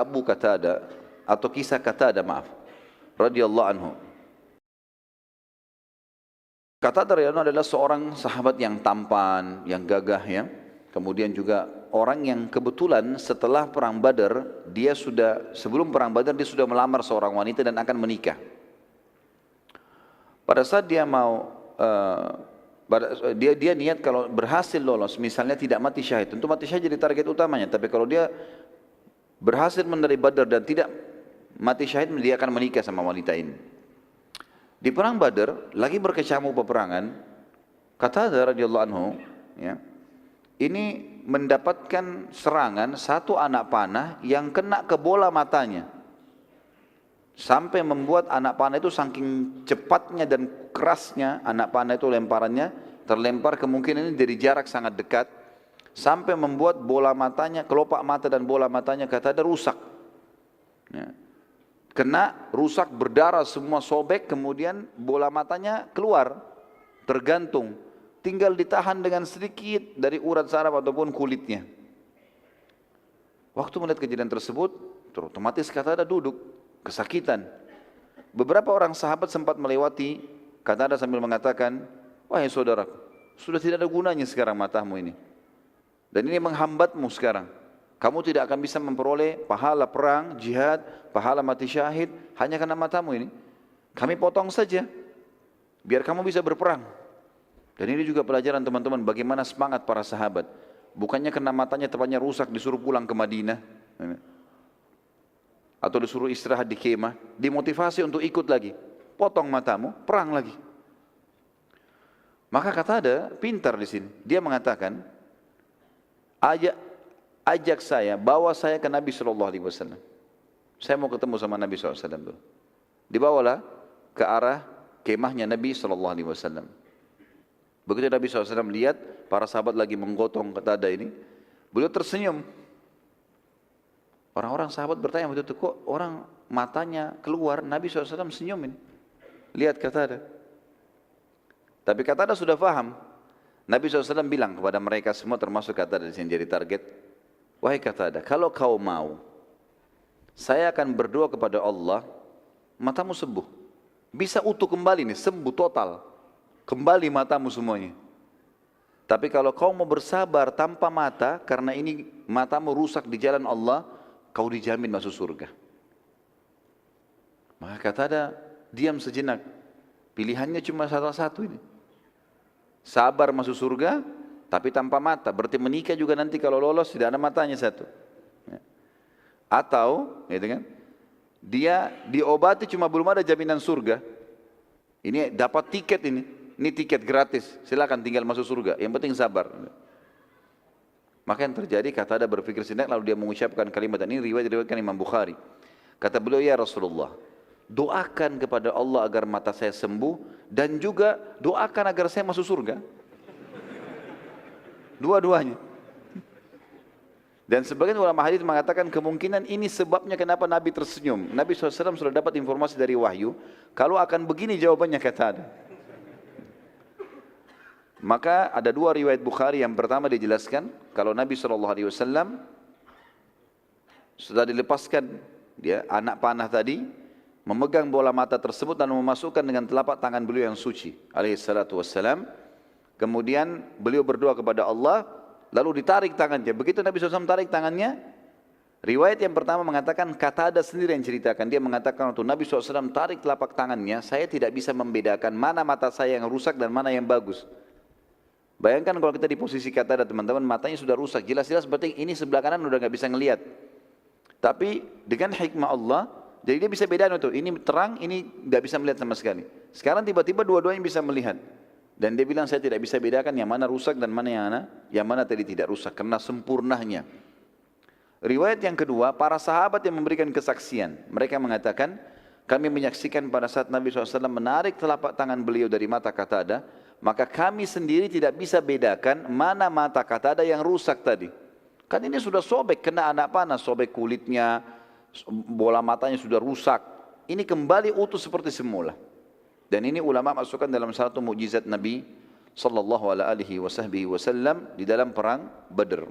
Abu Qatadah atau kisah Qatadah, maaf, radhiyallahu anhu. Qatadah radhiyallahu anhu adalah seorang sahabat yang tampan, yang gagah ya. Kemudian juga orang yang kebetulan setelah perang Badar, sebelum perang Badar dia sudah melamar seorang wanita dan akan menikah. Pada saat dia mau dia niat kalau berhasil lolos, misalnya tidak mati syahid, tentu mati syahid jadi target utamanya. Tapi kalau dia berhasil menerima Badar dan tidak mati syahid, dia akan menikah sama wanita ini. Di perang Badar lagi berkecamuk peperangan, Qatadah radhiyallahu anhu ya, ini mendapatkan serangan satu anak panah yang kena ke bola matanya. Sampai membuat anak panah itu saking cepatnya dan kerasnya anak panah itu lemparannya, terlempar kemungkinan ini dari jarak sangat dekat, sampai membuat bola matanya, kelopak mata dan bola matanya Qatadah rusak. Ya. Kena, rusak, berdarah, semua sobek, kemudian bola matanya keluar, tergantung. Tinggal ditahan dengan sedikit dari urat saraf ataupun kulitnya. Waktu melihat kejadian tersebut, otomatis Qatadah duduk, kesakitan. Beberapa orang sahabat sempat melewati Qatadah sambil mengatakan, wahai saudaraku, sudah tidak ada gunanya sekarang matamu ini. Dan ini menghambatmu sekarang. Kamu tidak akan bisa memperoleh pahala perang, jihad, pahala mati syahid, hanya karena matamu ini. Kami potong saja, biar kamu bisa berperang. Dan ini juga pelajaran teman-teman, bagaimana semangat para sahabat. Bukannya kena matanya tepatnya rusak, disuruh pulang ke Madinah. Atau disuruh istirahat di kemah, dimotivasi untuk ikut lagi. Potong matamu, perang lagi. Maka Qatadah pintar di sini. Dia mengatakan, ajak saya, bawa saya ke Nabi SAW. Saya mau ketemu sama Nabi SAW. Dibawalah ke arah kemahnya Nabi SAW. Begitu Nabi SAW lihat para sahabat lagi menggotong Qatadah ini, beliau tersenyum. Orang-orang sahabat bertanya begitu, kok orang matanya keluar, Nabi SAW senyum ini. Lihat Qatadah. Tapi Qatadah sudah paham. Nabi SAW bilang kepada mereka semua, termasuk Qatadah di sini jadi target, wahai Qatadah, kalau kau mau, saya akan berdoa kepada Allah, matamu sembuh. Bisa utuh kembali nih, sembuh total. Kembali matamu semuanya. Tapi kalau kau mau bersabar tanpa mata, karena ini matamu rusak di jalan Allah, kau dijamin masuk surga. Maka Qatadah diam sejenak. Pilihannya cuma salah satu ini. Sabar masuk surga, tapi tanpa mata. Berarti menikah juga nanti kalau lolos tidak ada matanya satu. Atau, gitu kan? Dia diobati cuma belum ada jaminan surga. Ini dapat tiket ini. Ini tiket gratis, silakan tinggal masuk surga, yang penting sabar. Maka yang terjadi, Qatadah berpikir sejenak lalu dia mengucapkan kalimat, dan ini riwayatkan Imam Bukhari. Kata beliau, ya Rasulullah, doakan kepada Allah agar mata saya sembuh, dan juga doakan agar saya masuk surga. Dua-duanya. Dan sebagian ulama hadis mengatakan kemungkinan ini sebabnya kenapa Nabi tersenyum. Nabi SAW sudah dapat informasi dari wahyu, kalau akan begini jawabannya Qatadah. Maka ada dua riwayat Bukhari. Yang pertama dijelaskan kalau Nabi SAW sudah dilepaskan dia anak panah tadi, memegang bola mata tersebut dan memasukkan dengan telapak tangan beliau yang suci alaihissalatu wassalam. Kemudian beliau berdoa kepada Allah, lalu ditarik tangannya. Begitu Nabi SAW tarik tangannya, riwayat yang pertama mengatakan Qatadah sendiri yang ceritakan. Dia mengatakan waktu Nabi SAW tarik telapak tangannya, saya tidak bisa membedakan mana mata saya yang rusak dan mana yang bagus. Bayangkan kalau kita di posisi Qatadah teman-teman, matanya sudah rusak, jelas-jelas berarti ini sebelah kanan udah nggak bisa ngelihat. Tapi dengan hikmah Allah, jadi dia bisa bedakan itu, ini terang, ini nggak bisa melihat sama sekali. Sekarang tiba-tiba dua-duanya bisa melihat. Dan dia bilang saya tidak bisa bedakan yang mana rusak dan mana yang mana tadi tidak rusak, karena sempurnanya. Riwayat yang kedua, para sahabat yang memberikan kesaksian, mereka mengatakan, kami menyaksikan pada saat Nabi SAW menarik telapak tangan beliau dari mata Qatadah, maka kami sendiri tidak bisa bedakan mana mata Qatadah yang rusak tadi. Kan ini sudah sobek, kena anak panah, sobek kulitnya, bola matanya sudah rusak. Ini kembali utuh seperti semula. Dan ini ulama masukkan dalam satu mukjizat Nabi sallallahu alaihi wasallam di dalam perang Badr.